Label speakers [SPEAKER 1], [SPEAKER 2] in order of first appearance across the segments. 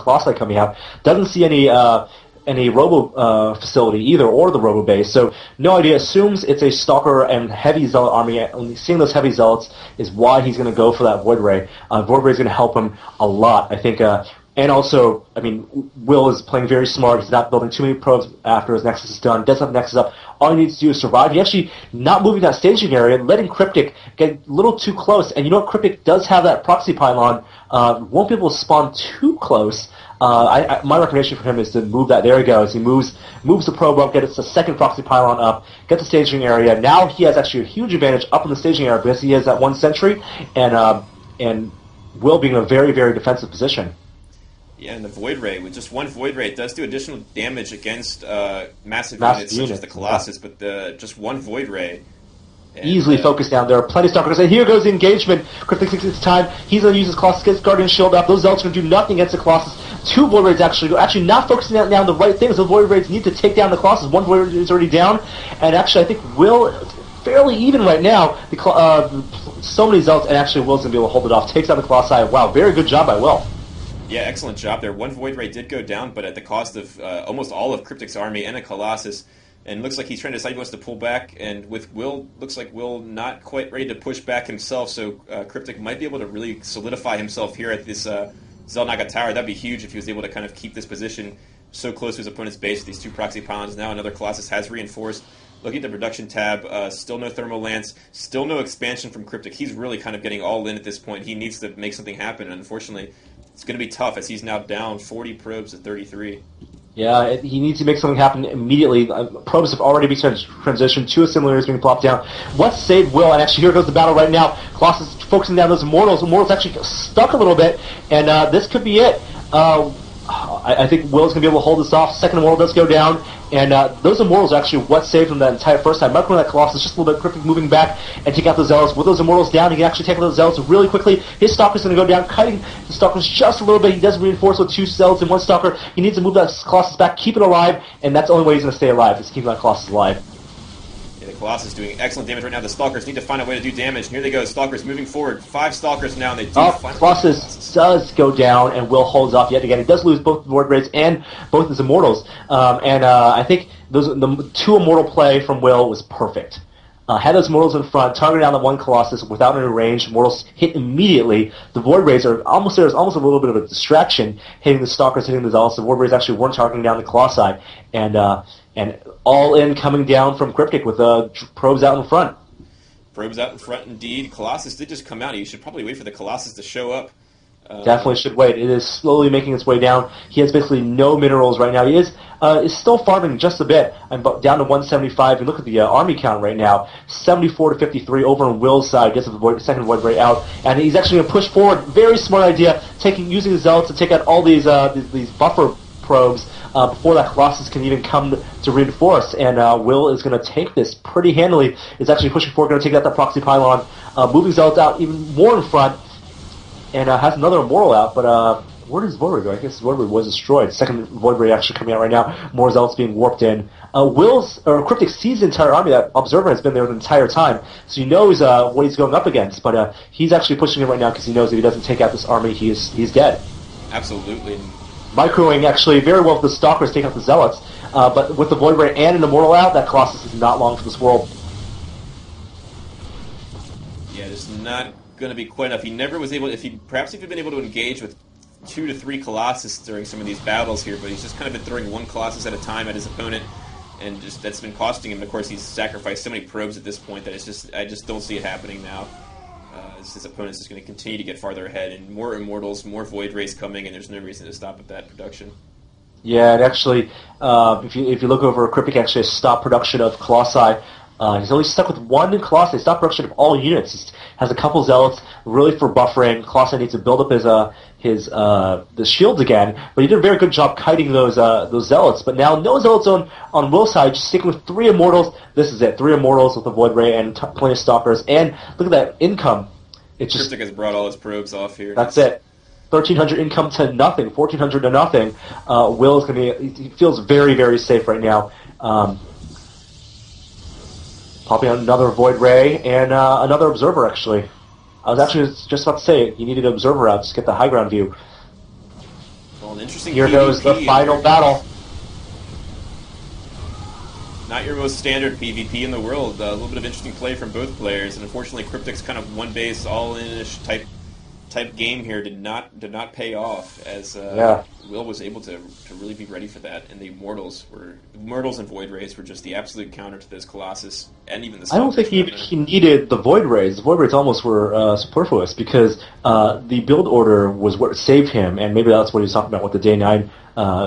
[SPEAKER 1] Colossi coming out. Doesn't see any robo facility either, or the robo base. So no idea. Assumes it's a Stalker and heavy zealot army. Only seeing those heavy zealots is why he's going to go for that Void Ray. Void Ray is going to help him a lot, I think. And also, I mean, Will is playing very smart. He's not building too many probes after his Nexus is done. Doesn't have Nexus up. All he needs to do is survive. He actually not moving that staging area, letting Cryptic get a little too close. And you know what? Cryptic does have that proxy pylon. Won't be able to spawn too close. My recommendation for him is to move that. There he goes. He moves the probe up, gets the second proxy pylon up, get the staging area. Now he has actually a huge advantage up in the staging area because he has that one sentry, and Will being in a very, very defensive position.
[SPEAKER 2] Yeah, and the Void Ray, with just one Void Ray, it does do additional damage against massive units such as the Colossus, yeah. But just one Void Ray... And,
[SPEAKER 1] easily focused down. There are plenty of Stalkers. And here goes the engagement. Cryptic thinks it's time. He's going to use his Colossus, get his Guardian Shield up. Those Zealots are going to do nothing against the Colossus. Two Void Raids actually not focusing down the right things. The Void Raids need to take down the Colossus. One Void Raid is already down. And actually, I think Will... fairly even right now. So many Zealots, and actually Will's going to be able to hold it off. Takes out the Colossi. Wow, very good job by Will.
[SPEAKER 2] Yeah, excellent job there. One Void Ray did go down, but at the cost of almost all of Cryptic's army and a Colossus. And looks like he's trying to decide he wants to pull back. And with Will, looks like Will not quite ready to push back himself. So Cryptic might be able to really solidify himself here at this Xel'Naga Tower. That'd be huge if he was able to kind of keep this position so close to his opponent's base with these two proxy pylons. Now another Colossus has reinforced. Looking at the production tab, still no Thermal Lance, still no expansion from Cryptic. He's really kind of getting all in at this point. He needs to make something happen, and unfortunately, it's going to be tough as he's now down 40 probes to 33.
[SPEAKER 1] Yeah, he needs to make something happen immediately. Probes have already been transitioned. Two assimilators being plopped down. What saved Will? And actually, here goes the battle right now. Colossus focusing down those Immortals. Immortals actually stuck a little bit, and this could be it. I think Will's going to be able to hold this off. Second Immortal does go down, and those Immortals are actually what saved him that entire first time. Microing that Colossus, just a little bit Cryptic moving back and take out the Zealots. With those Immortals down, he can actually take out those Zealots really quickly. His Stalker's going to go down, cutting the Stalkers just a little bit. He does reinforce with two Zealots and one Stalker. He needs to move that Colossus back, keep it alive, and that's the only way he's going to stay alive, is keeping that Colossus alive.
[SPEAKER 2] Yeah, the Colossus doing excellent damage right now. The Stalkers need to find a way to do damage. And here they go. Stalkers moving forward. 5 Stalkers now, and they do
[SPEAKER 1] Colossus does go down, and Will holds off yet again. He does lose both the Void Raids and both his Immortals. I think the 2 Immortal play from Will was perfect. Had those Immortals in front, targeted down the one Colossus without any range. Immortals hit immediately. The Void Raids are almost there. There's almost a little bit of a distraction, hitting the Stalkers, hitting the Zealots. The Void Raids actually weren't targeting down the Colossi, and all in coming down from Cryptic with probes out in front.
[SPEAKER 2] Probes out in front, indeed. Colossus did just come out. You should probably wait for the Colossus to show up.
[SPEAKER 1] Definitely should wait. It is slowly making its way down. He has basically no minerals right now. He is still farming just a bit. I'm down to 175. And look at the army count right now. 74 to 53 over on Will's side. Gets the second Void Ray out. And he's actually going to push forward. Very smart idea. Using the Zealots to take out all these buffer probes before that Colossus can even come to reinforce. And Will is going to take this pretty handily. Is actually pushing forward. Going to take out that proxy pylon. Moving Zealots out even more in front. And has another Immortal out, but where does Void Ray go? I guess Void Ray was destroyed. Second Void Ray actually coming out right now. More Zealots being warped in. Cryptic sees the entire army. That Observer has been there the entire time, so he knows what he's going up against. But he's actually pushing it right now because he knows if he doesn't take out this army, he's dead.
[SPEAKER 2] Absolutely.
[SPEAKER 1] Microing actually very well with the Stalkers taking out the Zealots, but with the Void Ray and an Immortal out, that Colossus is not long for this world.
[SPEAKER 2] Yeah, it's not going to be quite enough. He never was able, if he'd been able to engage with 2 to 3 Colossus during some of these battles here, but he's just kind of been throwing one Colossus at a time at his opponent, and just that's been costing him. Of course, he's sacrificed so many probes at this point that I just don't see it happening now. His opponent's just going to continue to get farther ahead, and more Immortals, more Void Rays coming, and there's no reason to stop at that production.
[SPEAKER 1] Yeah, and actually, if you look over, Cryptic actually has stopped production of Colossi. He's only stuck with one Colossi. Stop production of all units. He has a couple Zealots, really for buffering. Colossi needs to build up his shields again, but he did a very good job kiting those Zealots. But now no Zealots on Will's side, just sticking with 3 Immortals. This is it, 3 Immortals with the Void Ray and plenty of Stalkers. And look at that income. It's just,
[SPEAKER 2] Cryptic has brought all his probes off here.
[SPEAKER 1] That's it. 1,300 income to nothing, 1,400 to nothing. Will is going to be. He feels very, very safe right now. Popping out another Void Ray and another Observer, actually. I was actually just about to say, you needed an Observer out just to get the high ground view.
[SPEAKER 2] Well, Well, an interesting
[SPEAKER 1] Here
[SPEAKER 2] PvP
[SPEAKER 1] goes the final battle.
[SPEAKER 2] Not your most standard PvP in the world. A little bit of interesting play from both players, and unfortunately, Cryptic's kind of one base all-in-ish type game here did not pay off, as
[SPEAKER 1] Yeah.
[SPEAKER 2] Will was able to really be ready for that, and the Immortals and Void Rays were just the absolute counter to this Colossus, and even the.
[SPEAKER 1] I don't think he needed the Void Rays. The Void Rays almost were superfluous because the build order was what saved him, and maybe that's what he was talking about. What the Day 9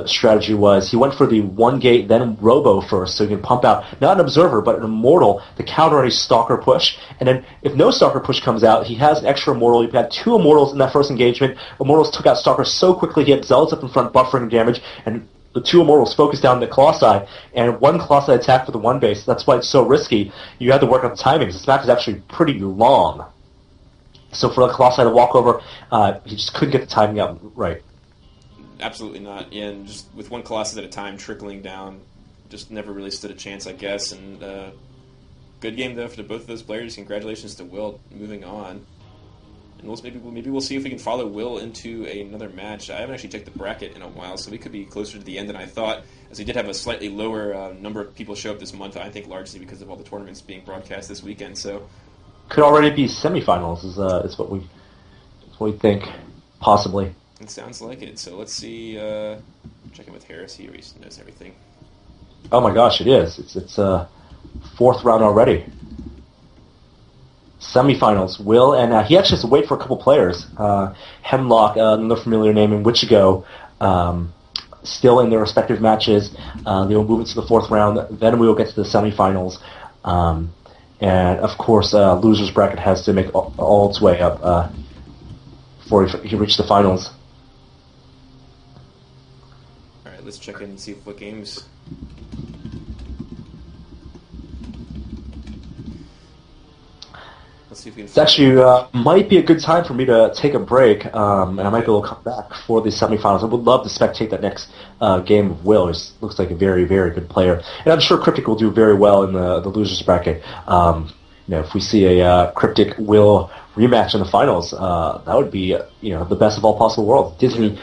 [SPEAKER 1] strategy was. He went for the one gate, then Robo first, so he can pump out not an Observer but an Immortal to counter any Stalker push. And then if no Stalker push comes out, he has an extra Immortal. He had 2 Immortals in that first engagement. Immortals took out Stalker so quickly. He had Zealots up in front buffering damage, and the 2 Immortals focused down the Colossi, and 1 Colossi attack for the 1 base. That's why it's so risky. You have to work on the timings. This match is actually pretty long. So for the Colossi to walk over, he just couldn't get the timing out right.
[SPEAKER 2] Absolutely not. Yeah, and just with 1 Colossus at a time trickling down, just never really stood a chance, I guess. And good game, though, for both of those players. Congratulations to Will. Moving on. And maybe we'll see if we can follow Will into another match. I haven't actually checked the bracket in a while, so we could be closer to the end than I thought, as we did have a slightly lower number of people show up this month, I think largely because of all the tournaments being broadcast this weekend. So
[SPEAKER 1] could already be semifinals is what we think, possibly.
[SPEAKER 2] It sounds like it. So let's see. Check in with Harris. He knows everything.
[SPEAKER 1] Oh my gosh, it is. It's 4th round already. Semifinals. Will and he actually has to wait for a couple players. Hemlock, another familiar name, and Wichigo, still in their respective matches. They will move into the 4th round. Then we will get to the semifinals. And of course, losers bracket has to make all its way up before he reaches the finals.
[SPEAKER 2] All right, let's check in and see what games. Let's see if we can.
[SPEAKER 1] It's actually might be a good time for me to take a break, and I might be able to come back for the semifinals. I would love to spectate that next game of Will. He looks like a very, very good player, and I'm sure Cryptic will do very well in the losers bracket. If we see a Cryptic Will rematch in the finals, that would be the best of all possible worlds. Disney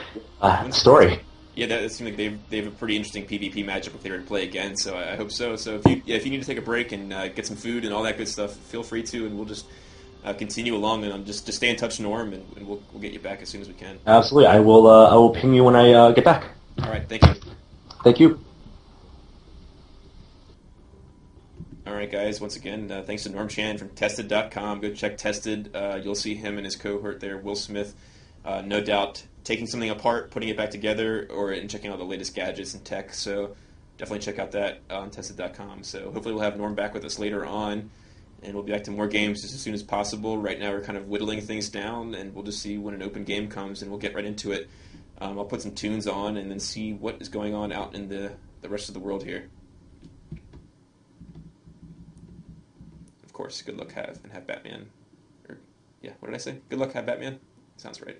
[SPEAKER 1] story.
[SPEAKER 2] Yeah, that seems like they have a pretty interesting PvP matchup if they were to play again. So I hope so. So if you need to take a break and get some food and all that good stuff, feel free to, and we'll just continue along and just stay in touch, Norm, and we'll get you back as soon as we can.
[SPEAKER 1] Absolutely, I will ping you when I get back.
[SPEAKER 2] All right, thank you.
[SPEAKER 1] Thank you.
[SPEAKER 2] All right, guys. Once again, thanks to Norm Chan from Tested.com. Go check Tested. You'll see him and his cohort there, Will Smith. No doubt taking something apart, putting it back together, and checking out the latest gadgets and tech. So definitely check out that on Tested.com. So hopefully we'll have Norm back with us later on, and we'll be back to more games just as soon as possible. Right now we're kind of whittling things down, and we'll just see when an open game comes, and we'll get right into it. I'll put some tunes on and then see what is going on out in the rest of the world here. Of course, good luck, have Batman. What did I say? Good luck, have Batman? Sounds right.